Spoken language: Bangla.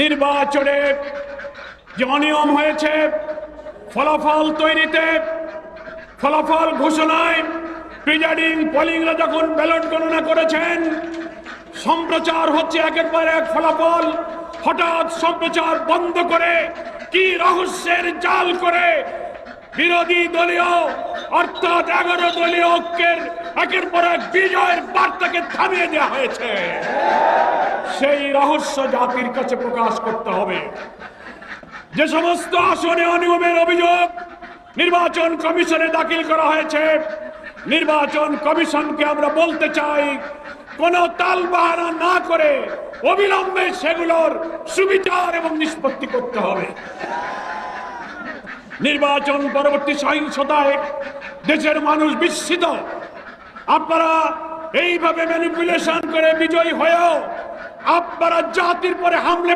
নির্বাচনে যে অনিয়ম হয়েছে, ফলাফল তৈরিতে, ফলাফল ঘোষণায়, প্রিজাইডিং পোলিংরা যখন ব্যালট গণনা করেছেন, সম্প্রচার হচ্ছে একের পর এক ফলাফল। হঠাৎ সম্প্রচার বন্ধ করে কি রহস্যের জাল করে বিরোধী দলীয় অর্থাৎ 11 দলীয় ঐক্যের একের পর এক বিজয়ের বার্তাকে থামিয়ে দেওয়া হয়েছে। সেই রহস্য জাতির কাছে প্রকাশ করতে হবে। যে সমস্ত আসনে অনিয়মের অভিযোগ নির্বাচন কমিশনে দাখিল করা হয়েছে, নির্বাচন কমিশনকে আমরা বলতে চাই, কোন তালবাহানা না করে অবিলম্বে সেগুলোর সুবিচার এবং নিষ্পত্তি করতে হবে। নির্বাচন পরবর্তী সহিংসতায় দেশের মানুষ বিস্মিত। আপনারা এইভাবে ম্যানিপুলেশন করে বিজয়ী হয়েও আপনারা জাতির পরে হামলে